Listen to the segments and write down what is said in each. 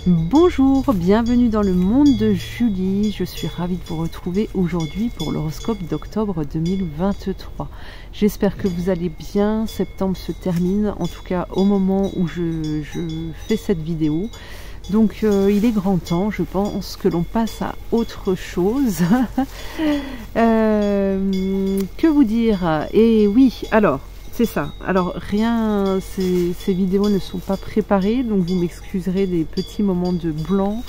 Bonjour, bienvenue dans le monde de Julie. Je suis ravie de vous retrouver aujourd'hui pour l'horoscope d'octobre 2023. J'espère que vous allez bien. Septembre se termine, en tout cas au moment où je fais cette vidéo. Donc il est grand temps, je pense, que l'on passe à autre chose. Que vous dire? Et oui, alors... c'est ça. Alors rien, ces vidéos ne sont pas préparées, donc vous m'excuserez des petits moments de blanc,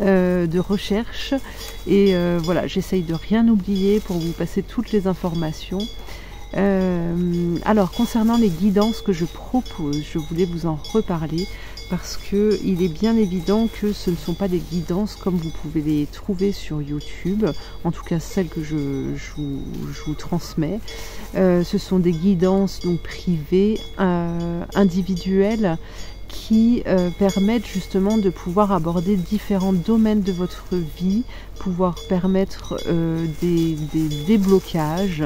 de recherche. Et voilà, j'essaye de rien oublier pour vous passer toutes les informations. Alors concernant les guidances que je propose, je voulais vous en reparler parce que il est bien évident que ce ne sont pas des guidances comme vous pouvez les trouver sur YouTube, en tout cas celles que je vous transmets. Ce sont des guidances donc privées, individuelles, qui permettent justement de pouvoir aborder différents domaines de votre vie, pouvoir permettre des déblocages,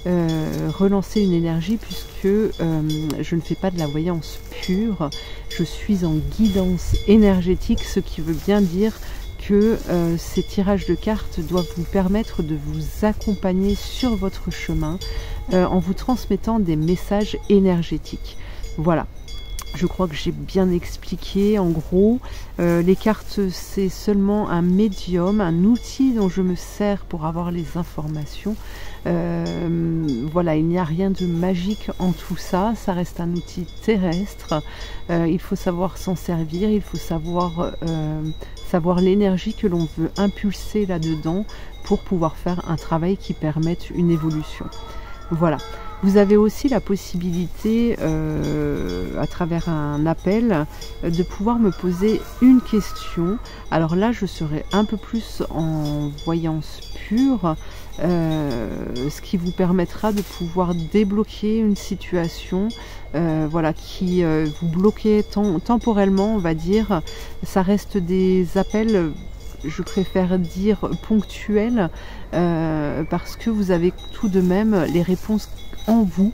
relancer une énergie, puisque je ne fais pas de la voyance pure, je suis en guidance énergétique, ce qui veut bien dire que ces tirages de cartes doivent vous permettre de vous accompagner sur votre chemin en vous transmettant des messages énergétiques. Voilà. Je crois que j'ai bien expliqué. En gros, les cartes, c'est seulement un médium, un outil dont je me sers pour avoir les informations. Voilà, il n'y a rien de magique en tout ça. Ça reste un outil terrestre. Il faut savoir s'en servir. Il faut savoir l'énergie que l'on veut impulser là-dedans pour pouvoir faire un travail qui permette une évolution. Voilà. Vous avez aussi la possibilité, à travers un appel, de pouvoir me poser une question. Alors là, je serai un peu plus en voyance pure, ce qui vous permettra de pouvoir débloquer une situation voilà, qui vous bloquait temporellement, on va dire. Ça reste des appels, je préfère dire ponctuels, parce que vous avez tout de même les réponses en vous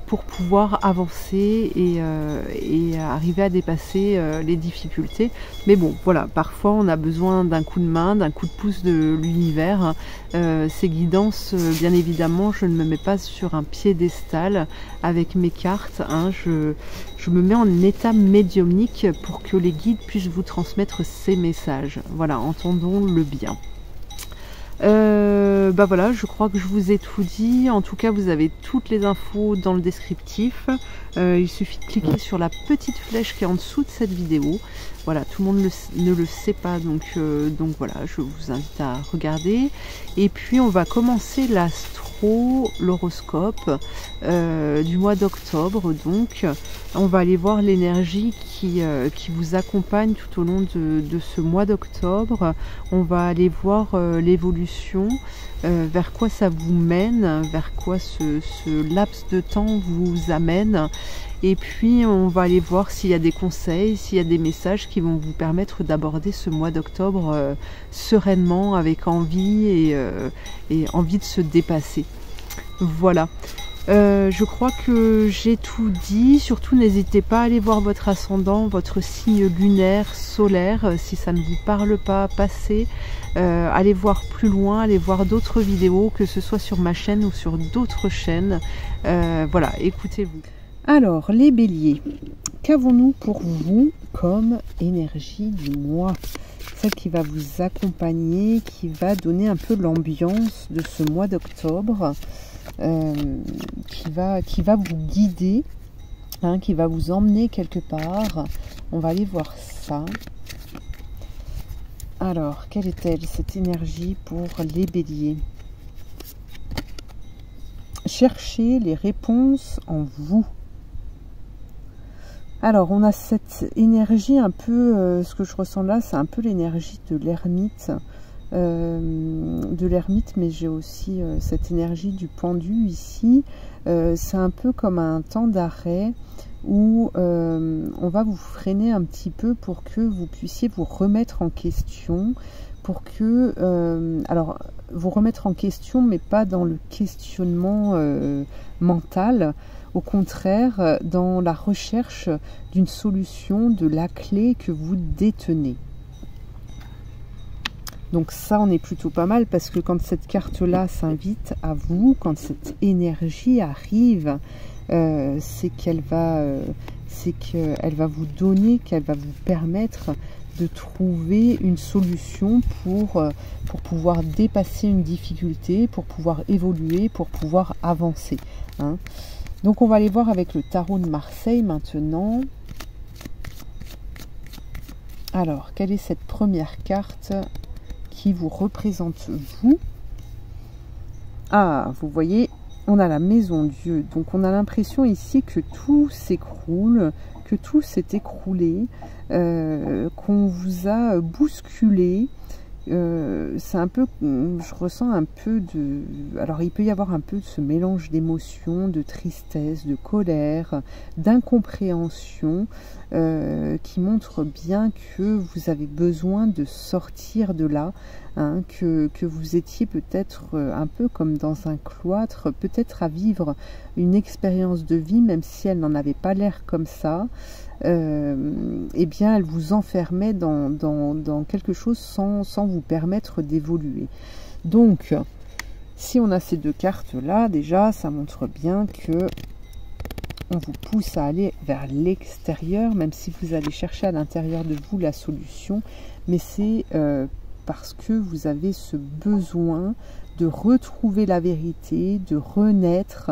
pour pouvoir avancer et arriver à dépasser les difficultés. Mais bon, voilà, parfois on a besoin d'un coup de main, d'un coup de pouce de l'univers. Ces guidances, bien évidemment, je ne me mets pas sur un piédestal avec mes cartes, hein. Je me mets en état médiumnique pour que les guides puissent vous transmettre ces messages. Voilà, entendons-le bien. Bah voilà, je crois que je vous ai tout dit. En tout cas, vous avez toutes les infos dans le descriptif. Il suffit de cliquer sur la petite flèche qui est en dessous de cette vidéo. Voilà, tout le monde ne le sait pas, donc voilà, je vous invite à regarder. Et puis on va commencer l'astro, l'horoscope du mois d'octobre. Donc on va aller voir l'énergie qui vous accompagne tout au long de ce mois d'octobre. On va aller voir l'évolution, vers quoi ça vous mène, vers quoi ce laps de temps vous amène. Et puis on va aller voir s'il y a des conseils, s'il y a des messages qui vont vous permettre d'aborder ce mois d'octobre sereinement, avec envie et envie de se dépasser. Voilà. Je crois que j'ai tout dit. Surtout n'hésitez pas à aller voir votre ascendant, votre signe lunaire, solaire. Si ça ne vous parle pas, passez. Allez voir plus loin, allez voir d'autres vidéos, que ce soit sur ma chaîne ou sur d'autres chaînes. Voilà, écoutez-vous. Alors, les béliers, qu'avons-nous pour vous comme énergie du mois? Celle qui va vous accompagner, qui va donner un peu l'ambiance de ce mois d'octobre, qui va vous guider, hein, qui va vous emmener quelque part. On va aller voir ça. Alors, quelle est-elle, cette énergie pour les béliers? Cherchez les réponses en vous. Alors, on a cette énergie un peu, ce que je ressens là, c'est un peu l'énergie de l'ermite. Mais j'ai aussi cette énergie du pendu ici. C'est un peu comme un temps d'arrêt, où on va vous freiner un petit peu pour que vous puissiez vous remettre en question, pour que, alors, vous remettre en question, mais pas dans le questionnement mental, au contraire, dans la recherche d'une solution, de la clé que vous détenez. Donc ça, on est plutôt pas mal, parce que quand cette carte-là s'invite à vous, quand cette énergie arrive, c'est qu'elle va vous donner, qu'elle va vous permettre de trouver une solution pour pouvoir dépasser une difficulté, pour pouvoir évoluer, pour pouvoir avancer. Hein. Donc on va aller voir avec le tarot de Marseille maintenant. Alors, quelle est cette première carte qui vous représente vous? Ah, vous voyez, on a la maison Dieu. Donc on a l'impression ici que tout s'écroule, que tout s'est écroulé, qu'on vous a bousculé. C'est un peu, je ressens un peu de, alors il peut y avoir un peu de ce mélange d'émotions, de tristesse, de colère, d'incompréhension, qui montre bien que vous avez besoin de sortir de là, hein, que vous étiez peut-être un peu comme dans un cloître, peut-être à vivre une expérience de vie, même si elle n'en avait pas l'air comme ça. Eh bien, elle vous enfermait dans quelque chose sans vous permettre d'évoluer. Donc, si on a ces deux cartes-là, déjà, ça montre bien que on vous pousse à aller vers l'extérieur, même si vous allez chercher à l'intérieur de vous la solution, mais c'est parce que vous avez ce besoin de retrouver la vérité, de renaître,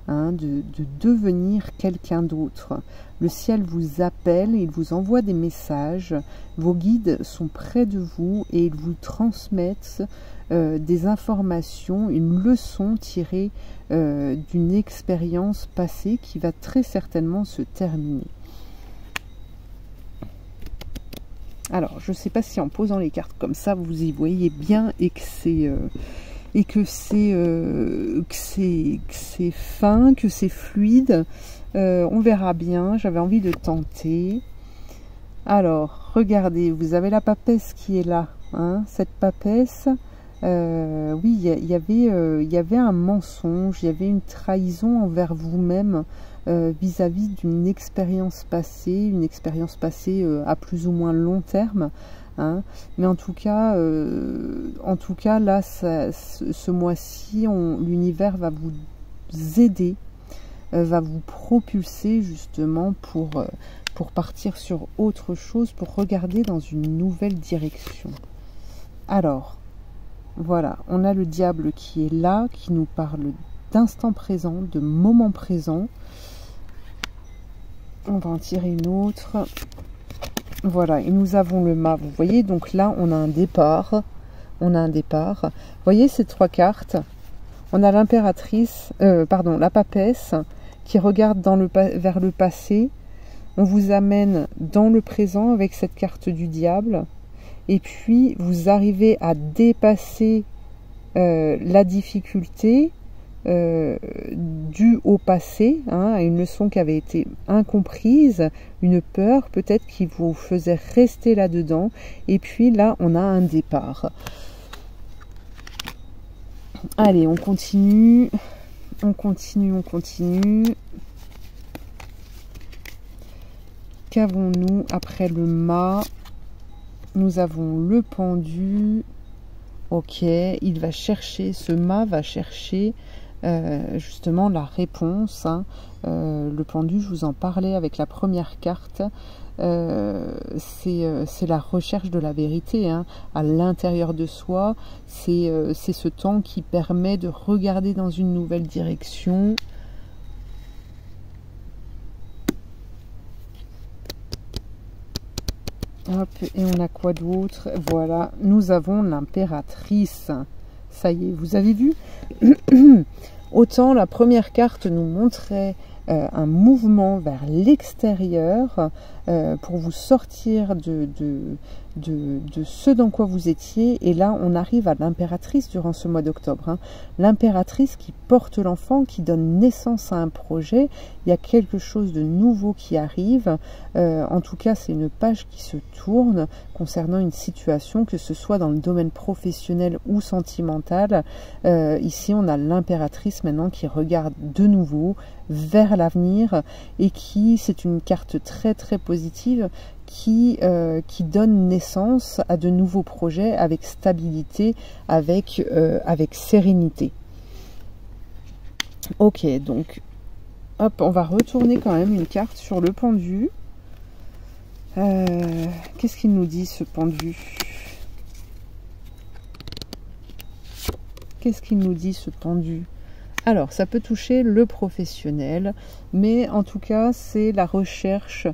hein, de devenir quelqu'un d'autre. Le ciel vous appelle, il vous envoie des messages, vos guides sont près de vous et ils vous transmettent des informations, une leçon tirée d'une expérience passée qui va très certainement se terminer. Alors, je ne sais pas si en posant les cartes comme ça, vous y voyez bien et que c'est fin, que c'est fluide. On verra bien, j'avais envie de tenter. Alors, regardez, vous avez la papesse qui est là. Hein, cette papesse, oui, il y avait un mensonge, il y avait une trahison envers vous-même vis-à-vis d'une expérience passée à plus ou moins long terme. Hein. Mais en tout cas là, ce mois-ci, l'univers va vous aider, va vous propulser justement pour partir sur autre chose, pour regarder dans une nouvelle direction. Alors, voilà, on a le diable qui est là, qui nous parle d'instant présent, de moment présent. On va en tirer une autre. Voilà, et nous avons le mât. Vous voyez, donc là, on a un départ. Vous voyez ces trois cartes? On a l'impératrice, la papesse, qui regarde vers le passé. On vous amène dans le présent avec cette carte du diable. Et puis, vous arrivez à dépasser la difficulté due au passé, hein, à une leçon qui avait été incomprise, une peur peut-être qui vous faisait rester là-dedans. Et puis là, on a un départ. Allez, on continue. On continue. Qu'avons-nous après le mât? Nous avons le pendu. Ok, il va chercher, ce mât va chercher justement la réponse. Hein. Le pendu, je vous en parlais avec la première carte. C'est la recherche de la vérité, hein, à l'intérieur de soi. C'est ce temps qui permet de regarder dans une nouvelle direction. Hop, et on a quoi d'autre? Voilà, nous avons l'impératrice. Ça y est, vous avez vu? Autant la première carte nous montrait un mouvement vers l'extérieur pour vous sortir ce dans quoi vous étiez. Et là, on arrive à l'impératrice durant ce mois d'octobre. Hein. L'impératrice qui porte l'enfant, qui donne naissance à un projet. Il y a quelque chose de nouveau qui arrive. En tout cas, c'est une page qui se tourne concernant une situation, que ce soit dans le domaine professionnel ou sentimental. Ici, on a l'impératrice maintenant qui regarde de nouveau vers l'avenir et qui, c'est une carte très très positive, qui donne naissance à de nouveaux projets avec stabilité, avec sérénité. Ok, donc hop, on va retourner quand même une carte sur le pendu. Qu'est-ce qu'il nous dit, ce pendu? Qu'est-ce qu'il nous dit, ce pendu? Alors, ça peut toucher le professionnel, mais en tout cas, c'est la recherche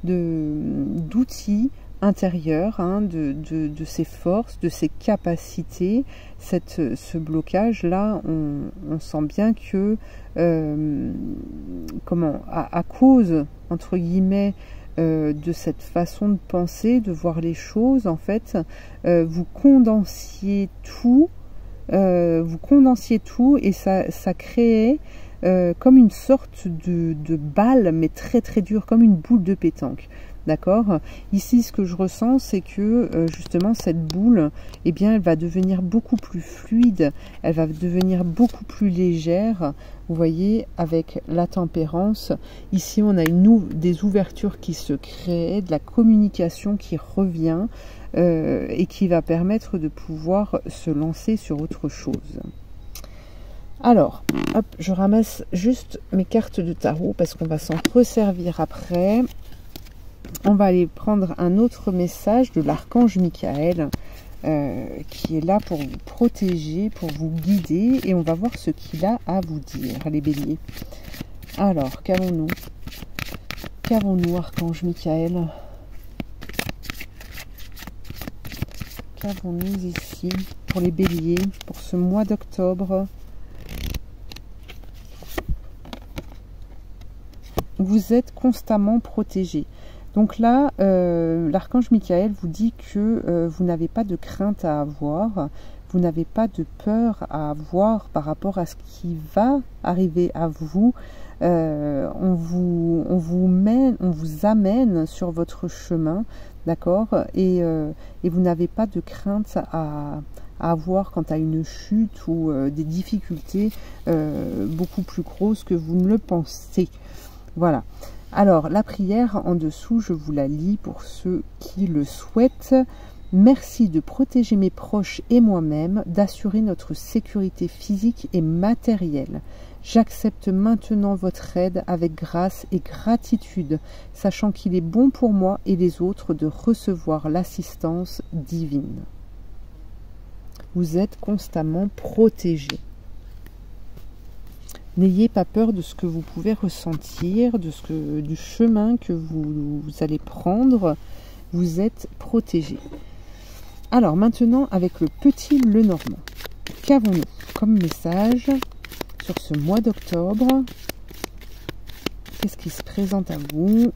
d'outils intérieurs, hein, de ses forces, de ses capacités. Ce blocage-là, on sent bien que, à cause, entre guillemets, de cette façon de penser, de voir les choses, en fait, vous condensiez tout. Et ça créait comme une sorte de balle, mais très très dure, comme une boule de pétanque. D'accord? Ici, ce que je ressens, c'est que justement cette boule, eh bien, elle va devenir beaucoup plus fluide, elle va devenir beaucoup plus légère. Vous voyez, avec la tempérance, ici on a des ouvertures qui se créent, de la communication qui revient et qui va permettre de pouvoir se lancer sur autre chose. Alors, hop, je ramasse juste mes cartes de tarot parce qu'on va s'en resservir après. On va aller prendre un autre message de l'archange Michael qui est là pour vous protéger, pour vous guider, et on va voir ce qu'il a à vous dire, les béliers. Alors, qu'avons-nous? Qu'avons-nous, archange Michael? Qu'avons-nous ici pour les béliers, pour ce mois d'octobre? Vous êtes constamment protégé. Donc là, l'archange Michael vous dit que vous n'avez pas de crainte à avoir, vous n'avez pas de peur à avoir par rapport à ce qui va arriver à vous. On vous amène sur votre chemin, d'accord, et vous n'avez pas de crainte à avoir quant à une chute ou des difficultés beaucoup plus grosses que vous ne le pensez. Voilà. Alors, la prière en dessous, je vous la lis pour ceux qui le souhaitent. Merci de protéger mes proches et moi-même, d'assurer notre sécurité physique et matérielle. J'accepte maintenant votre aide avec grâce et gratitude, sachant qu'il est bon pour moi et les autres de recevoir l'assistance divine. Vous êtes constamment protégés. N'ayez pas peur de ce que vous pouvez ressentir, du chemin que vous allez prendre. Vous êtes protégés. Alors maintenant, avec le petit Lenormand, qu'avons-nous comme message sur ce mois d'octobre? Qu'est-ce qui se présente à vous?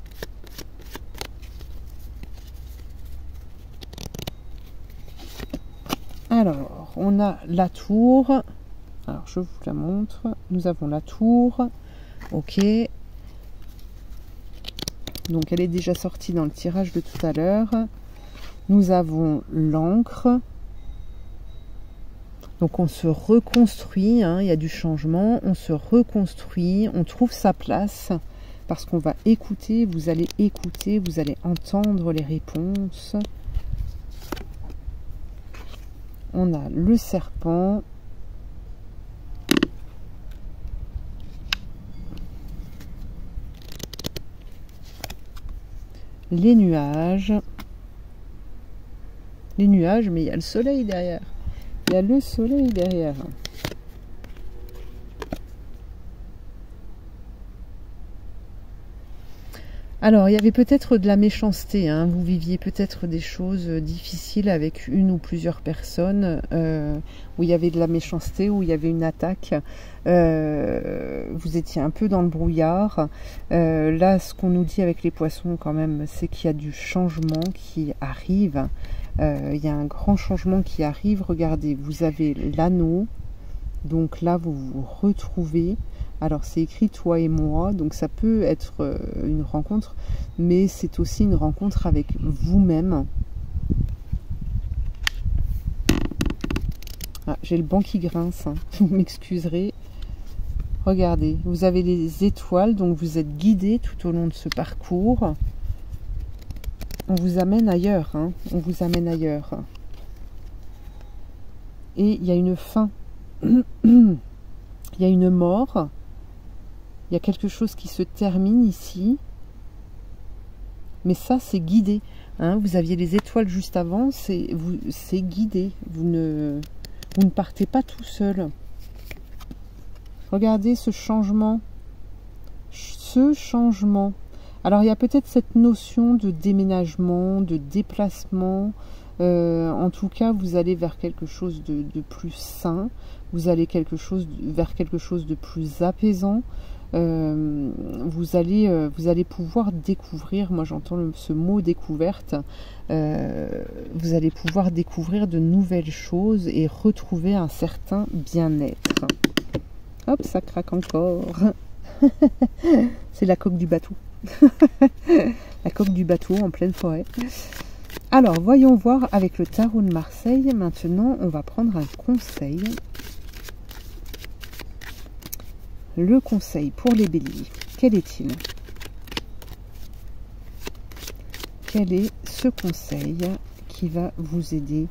Alors, on a la tour. Alors, je vous la montre. Nous avons la tour. Ok. Donc, elle est déjà sortie dans le tirage de tout à l'heure. Nous avons l'encre. Donc, on se reconstruit. Hein, il y a du changement. On se reconstruit. On trouve sa place. Parce qu'on va écouter. Vous allez écouter. Vous allez entendre les réponses. On a le serpent. Les nuages, mais il y a le soleil derrière. Il y a le soleil derrière. Alors, il y avait peut-être de la méchanceté, hein. Vous viviez peut-être des choses difficiles avec une ou plusieurs personnes, où il y avait de la méchanceté, où il y avait une attaque. Vous étiez un peu dans le brouillard. Là, ce qu'on nous dit avec les poissons quand même, c'est qu'il y a du changement qui arrive. Il y a un grand changement qui arrive. Regardez, vous avez l'anneau. Donc là, vous vous retrouvez. Alors, c'est écrit toi et moi. Donc, ça peut être une rencontre. Mais c'est aussi une rencontre avec vous-même. Ah, j'ai le banc qui grince. Hein. Vous m'excuserez. Regardez, vous avez les étoiles. Donc, vous êtes guidé tout au long de ce parcours. On vous amène ailleurs. Hein. On vous amène ailleurs. Et il y a une fin. Il y a une mort, il y a quelque chose qui se termine ici, mais ça c'est guidé, hein. Vous aviez les étoiles juste avant, c'est guidé, vous ne partez pas tout seul. Regardez ce changement, alors il y a peut-être cette notion de déménagement, de déplacement. En tout cas, vous allez vers quelque chose de plus sain, vous allez vers quelque chose de plus apaisant. Vous allez pouvoir découvrir, moi j'entends ce mot découverte, vous allez pouvoir découvrir de nouvelles choses et retrouver un certain bien-être. Hop, ça craque encore. C'est la coque du bateau. La coque du bateau en pleine forêt. Alors, voyons voir avec le tarot de Marseille. Maintenant, on va prendre un conseil. Le conseil pour les béliers, quel est-il? Quel est ce conseil qui va vous aider?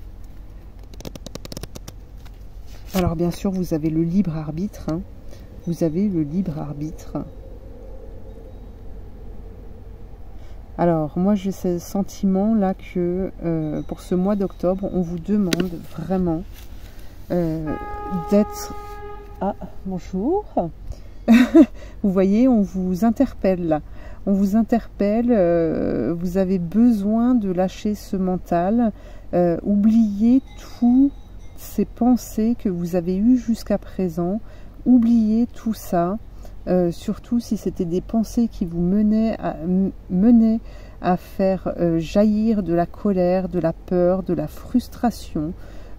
Alors, bien sûr, vous avez le libre arbitre. Hein. Vous avez le libre arbitre. Alors, moi, j'ai ce sentiment-là que pour ce mois d'octobre, on vous demande vraiment d'être... Ah, bonjour. Vous voyez, on vous interpelle là. On vous interpelle, vous avez besoin de lâcher ce mental. Oubliez toutes ces pensées que vous avez eues jusqu'à présent. Oubliez tout ça. Surtout si c'était des pensées qui vous menaient à faire jaillir de la colère, de la peur, de la frustration,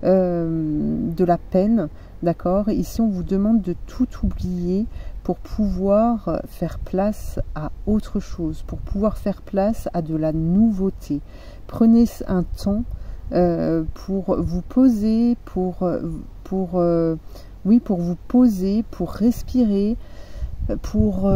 de la peine, d'accord? Ici on vous demande de tout oublier pour pouvoir faire place à autre chose, pour pouvoir faire place à de la nouveauté. Prenez un temps pour vous poser, pour vous poser, pour respirer, pour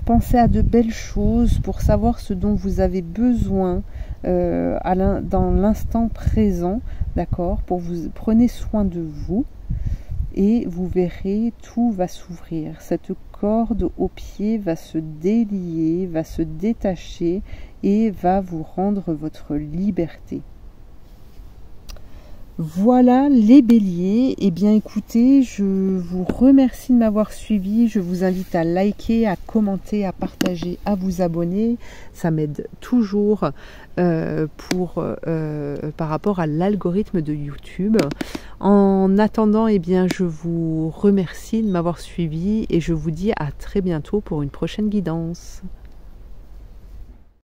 penser à de belles choses, pour savoir ce dont vous avez besoin dans l'instant présent, d'accord? Prenez soin de vous et vous verrez, tout va s'ouvrir. Cette corde au pied va se délier, va se détacher et va vous rendre votre liberté. Voilà les béliers. Eh bien écoutez, je vous remercie de m'avoir suivi. Je vous invite à liker, à commenter, à partager, à vous abonner. Ça m'aide toujours par rapport à l'algorithme de YouTube. En attendant, eh bien, je vous remercie de m'avoir suivi et je vous dis à très bientôt pour une prochaine guidance.